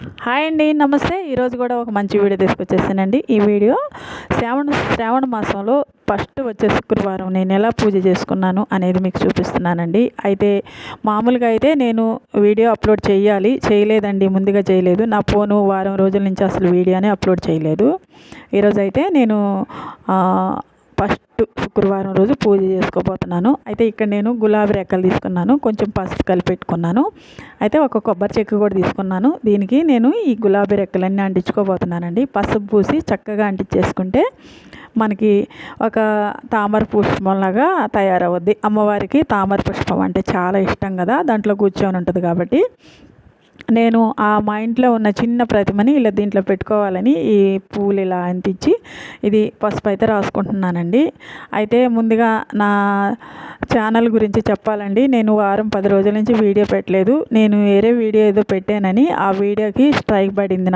Hi అండి, నమస్తే. ఈరోజు కూడా ఒక మంచి వీడియో తీసుకొచ్చేసానండి. ఈ వీడియో శ్రావణ మాసంలో ఫస్ట్ వచ్చే శుక్రవారం నేను ఎలా పూజ చేసుకున్నాను అనేది మీకు చూపిస్తున్నానండి. అయితే మామూలుగా అయితే నేను వీడియో అప్లోడ్ చేయలేదండి, ముందుగా చేయలేదు. నా ఫోను వారం రోజుల నుంచి అసలు వీడియోనే అప్లోడ్ చేయలేదు. ఈరోజు అయితే నేను ఫస్ట్ శుక్రవారం రోజు పూజ చేసుకోబోతున్నాను. అయితే ఇక్కడ నేను గులాబీ రెక్కలు తీసుకున్నాను, కొంచెం పసుపు కలిపి పెట్టుకున్నాను. అయితే ఒక కొబ్బరి చెక్కు కూడా తీసుకున్నాను. దీనికి నేను ఈ గులాబీ రెక్కలన్నీ అంటించుకోబోతున్నానండి. పసుపు పూసి చక్కగా అంటించేసుకుంటే మనకి ఒక తామర పుష్పంలాగా తయారవుద్ది. అమ్మవారికి తామర పుష్పం అంటే చాలా ఇష్టం కదా, దాంట్లో కూర్చొని ఉంటుంది కాబట్టి నేను మా ఇంట్లో ఉన్న చిన్న ప్రతిమని ఇలా దీంట్లో పెట్టుకోవాలని ఈ పూలు ఇలా అంటించి ఇది పసుపు అయితే రాసుకుంటున్నానండి. అయితే ముందుగా నా ఛానల్ గురించి చెప్పాలండి. నేను వారం 10 రోజుల నుంచి వీడియో పెట్టలేదు. నేను వేరే వీడియో ఏదో పెట్టానని ఆ వీడియోకి స్ట్రైక్ పడింది.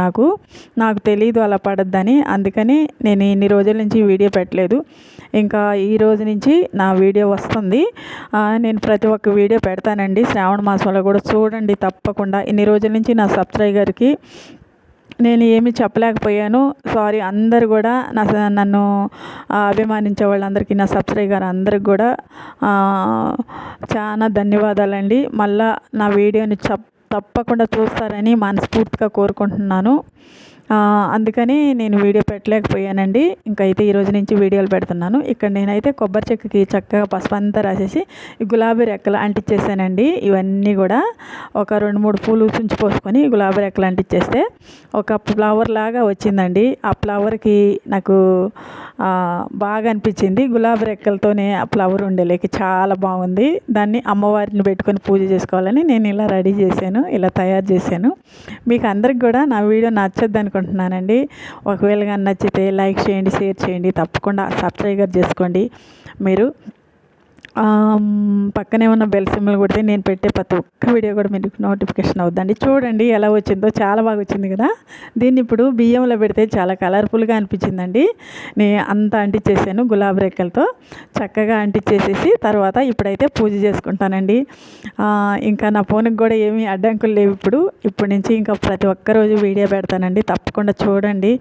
నాకు తెలీదు అలా పడద్దని. అందుకని నేను ఇన్ని రోజుల నుంచి వీడియో పెట్టలేదు. ఇంకా ఈ రోజు నుంచి నా వీడియో వస్తుంది. నేను ప్రతి ఒక్క వీడియో పెడతానండి. శ్రావణ మాసంలో కూడా చూడండి తప్పకుండా. ఇన్ని రోజుల నుంచి నా సబ్స్క్రైబర్కి నేను ఏమీ చెప్పలేకపోయాను, సారీ. అందరు కూడా నన్ను అభిమానించే వాళ్ళందరికీ, నా సబ్స్క్రైబర్ అందరికి కూడా చాలా ధన్యవాదాలండి. మళ్ళా నా వీడియోని తప్పకుండా చూస్తారని మనస్ఫూర్తిగా కోరుకుంటున్నాను. అందుకని నేను వీడియో పెట్టలేకపోయానండి. ఇంకైతే ఈరోజు నుంచి వీడియోలు పెడుతున్నాను. ఇక్కడ నేనైతే కొబ్బరి చెక్కుకి చక్కగా పసుపు అంతా రాసేసి గులాబీ రెక్కలు అంటించేసానండి. ఇవన్నీ కూడా ఒక 2-3 పూలు పోసుకొని గులాబీ రెక్కలు అంటించేస్తే ఒక ఫ్లవర్ లాగా వచ్చిందండి. ఆ ఫ్లవర్కి నాకు బాగా అనిపించింది. గులాబీ రెక్కలతోనే ఆ ఫ్లవర్ ఉండేలేక చాలా బాగుంది. దాన్ని అమ్మవారిని పెట్టుకొని పూజ చేసుకోవాలని నేను ఇలా రెడీ చేశాను, ఇలా తయారు చేశాను. మీకు అందరికి కూడా నా వీడియో నచ్చద్దు అనుకుంటున్నానండి. ఒకవేళ కానీ నచ్చితే లైక్ చేయండి, షేర్ చేయండి, తప్పకుండా సబ్స్క్రైబ్ చేసుకోండి. మీరు పక్కనే ఉన్న బెల్ సింబల్ కొడితే నేను పెట్టే ప్రతి ఒక్క వీడియో కూడా మీకు నోటిఫికేషన్ అవుద్దండి. చూడండి ఎలా వచ్చిందో, చాలా బాగా వచ్చింది కదా. దీన్ని ఇప్పుడు బియ్యంలో పెడితే చాలా కలర్ఫుల్గా అనిపించిందండి. నేను అంతా అంటించేసాను గులాబీ రెక్కలతో. చక్కగా అంటించేసేసి తర్వాత ఇప్పుడైతే పూజ చేసుకుంటానండి. ఇంకా నా ఫోన్కి కూడా ఏమీ అడ్డంకులు లేవు. ఇప్పటి నుంచి ఇంకా ప్రతి ఒక్క రోజు వీడియో పెడతానండి, తప్పకుండా చూడండి.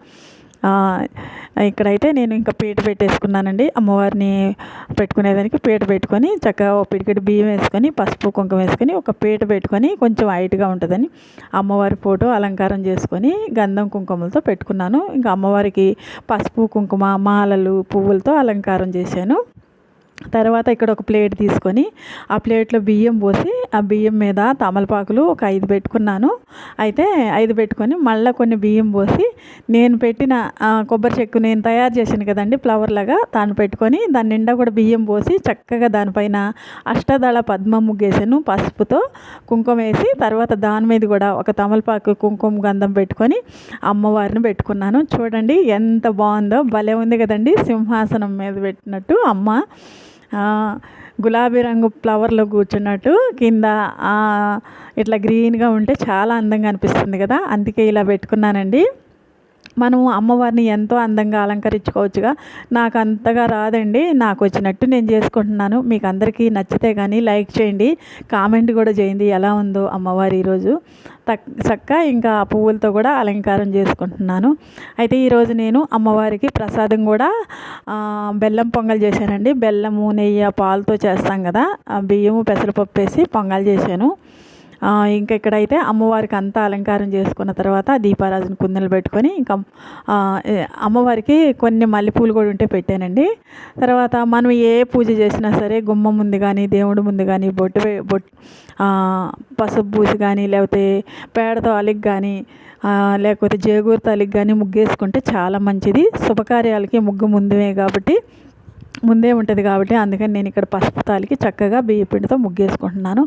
ఇక్కడైతే నేను ఇంకా పీట పెట్టేసుకున్నానండి. అమ్మవారిని పెట్టుకునేదానికి పీట పెట్టుకొని చక్కగా ఒక పిడికెడు బియ్యం వేసుకొని పసుపు కుంకుమ వేసుకొని ఒక పీట పెట్టుకొని కొంచెం హైట్గా ఉంటుందని అమ్మవారి ఫోటో అలంకారం చేసుకొని గంధం కుంకుమలతో పెట్టుకున్నాను. ఇంకా అమ్మవారికి పసుపు కుంకుమ మాలలు పువ్వులతో అలంకారం చేశాను. తర్వాత ఇక్కడ ఒక ప్లేట్ తీసుకొని ఆ ప్లేట్లో బియ్యం పోసి ఆ బియ్యం మీద తమలపాకులు ఒక 5 పెట్టుకున్నాను. అయితే 5 పెట్టుకొని మళ్ళీ కొన్ని బియ్యం పోసి నేను పెట్టిన కొబ్బరి చెక్కు నేను తయారు చేశాను కదండి ఫ్లవర్ లాగా, దాన్ని పెట్టుకొని దాని నిండా కూడా బియ్యం పోసి చక్కగా దానిపైన అష్టదళ పద్మ ముగ్గేసాను పసుపుతో కుంకుమ వేసి. తర్వాత దాని మీద కూడా ఒక తమలపాకు కుంకుమ గంధం పెట్టుకొని అమ్మవారిని పెట్టుకున్నాను. చూడండి ఎంత బాగుందో, భలే ఉంది కదండి. సింహాసనం మీద పెట్టినట్టు అమ్మ గులాబీ రంగు ఫ్లవర్లో కూర్చున్నట్టు కింద ఇట్లా గ్రీన్గా ఉంటే చాలా అందంగా అనిపిస్తుంది కదా. అందుకే ఇలా పెట్టుకున్నానండి. మనం అమ్మవారిని ఎంతో అందంగా అలంకరించుకోవచ్చుగా. నాకు అంతగా రాదండి, నాకు వచ్చినట్టు నేను చేసుకుంటున్నాను. మీకు అందరికీ నచ్చితే కానీ లైక్ చేయండి, కామెంట్ కూడా చేయండి ఎలా ఉందో అమ్మవారి ఈరోజు. చక్కగా ఇంకా ఆ పువ్వులతో కూడా అలంకారం చేసుకుంటున్నాను. అయితే ఈరోజు నేను అమ్మవారికి ప్రసాదం కూడా బెల్లం పొంగల్ చేశానండి. బెల్లము నెయ్యి పాలతో చేస్తాం కదా, బియ్యము పెసరపప్పు వేసి పొంగల్ చేశాను. ఇంకా ఇక్కడైతే అమ్మవారికి అంతా అలంకారం చేసుకున్న తర్వాత దీపారాజన కుందలు పెట్టుకొని ఇంకా అమ్మవారికి కొన్ని మల్లెపూలు కూడా ఉంటే పెట్టానండి. తర్వాత మనం ఏ పూజ చేసినా సరే గుమ్మ ముందు కానీ దేవుడి ముందు కానీ బొట్టు పసుపు పూసి కానీ లేకపోతే పేడతో అలికి కానీ లేకపోతే జేగూరు తాలికి కానీ ముగ్గేసుకుంటే చాలా మంచిది. శుభకార్యాలకి ముగ్గు ముందే ఉంటుంది కాబట్టి అందుకని నేను ఇక్కడ పసుపు తాలికి చక్కగా బియ్యపిండితో ముగ్గేసుకుంటున్నాను.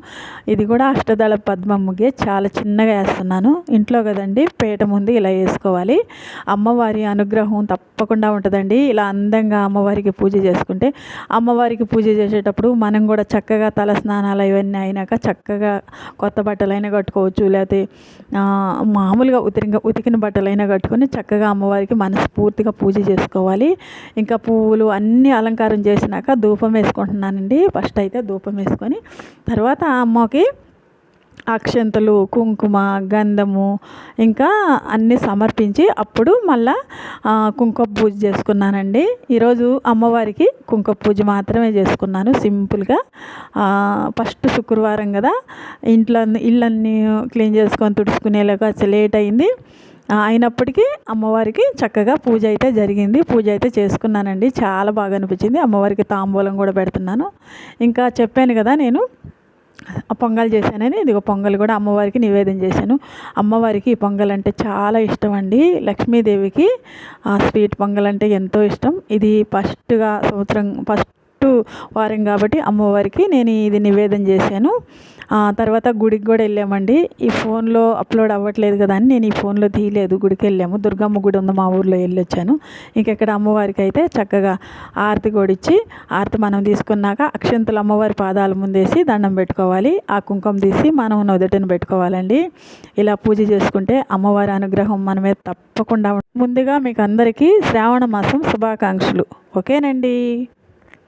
ఇది కూడా అష్టదళ పద్మ ముగ్గే, చాలా చిన్నగా వేస్తున్నాను. ఇంట్లో కదండి, పీట ముందు ఇలా వేసుకోవాలి. అమ్మవారి అనుగ్రహం తప్పకుండా ఉంటుందండి. ఇలా అందంగా అమ్మవారికి పూజ చేసుకుంటే, అమ్మవారికి పూజ చేసేటప్పుడు మనం కూడా చక్కగా తల స్నానాలు ఇవన్నీ అయినాక చక్కగా కొత్త బట్టలైనా కట్టుకోవచ్చు, లేకపోతే మామూలుగా ఉతికిన బట్టలైనా కట్టుకొని చక్కగా అమ్మవారికి మనస్ఫూర్తిగా పూజ చేసుకోవాలి. ఇంకా పువ్వులు అన్నీ అలంకారం చేసినాక ధూపం వేసుకుంటున్నానండి. ఫస్ట్ అయితే ధూపం వేసుకొని తర్వాత అమ్మకి అక్షంతలు, కుంకుమ, గంధము ఇంకా అన్నీ సమర్పించి అప్పుడు మళ్ళా కుంకుమ పూజ చేసుకున్నానండి. ఈరోజు అమ్మవారికి కుంకుమ పూజ మాత్రమే చేసుకున్నాను సింపుల్గా. ఫస్ట్ శుక్రవారం కదా, ఇళ్ళన్నీ క్లీన్ చేసుకొని తుడుచుకునేలాగా అసలు లేట్ అయింది. అయినప్పటికీ అమ్మవారికి చక్కగా పూజ అయితే జరిగింది. పూజ అయితే చేసుకున్నానండి. చాలా బాగా అనిపించింది. అమ్మవారికి తాంబూలం కూడా పెడుతున్నాను. ఇంకా చెప్పాను కదా నేను పొంగల్ చేశానని, ఇదిగో పొంగల్ కూడా అమ్మవారికి నివేదన చేశాను. అమ్మవారికి ఈ పొంగల్ అంటే చాలా ఇష్టం అండి. లక్ష్మీదేవికి స్వీట్ పొంగల్ అంటే ఎంతో ఇష్టం. ఇది ఫస్ట్ వారం కాబట్టి అమ్మవారికి నేను ఇది నివేదన చేశాను. తర్వాత గుడికి కూడా వెళ్ళామండి. ఈ ఫోన్లో అప్లోడ్ అవ్వట్లేదు కదా అని నేను ఈ ఫోన్లో తీయలేదు. గుడికి వెళ్ళాము. దుర్గమ్మ గుడి ఉంది మా ఊర్లో, వెళ్ళొచ్చాను. ఇంకెక్కడ అమ్మవారికి అయితే చక్కగా ఆరతి కొడిచ్చి, ఆరతి మనం తీసుకున్నాక అక్షంతలు అమ్మవారి పాదాల ముందేసి దండం పెట్టుకోవాలి. ఆ కుంకుమ తీసి మనం నుదుటిని పెట్టుకోవాలండి. ఇలా పూజ చేసుకుంటే అమ్మవారి అనుగ్రహం మన మీద తప్పకుండా. ముందుగా మీకు అందరికీ శ్రావణ మాసం శుభాకాంక్షలు. ఓకేనండి.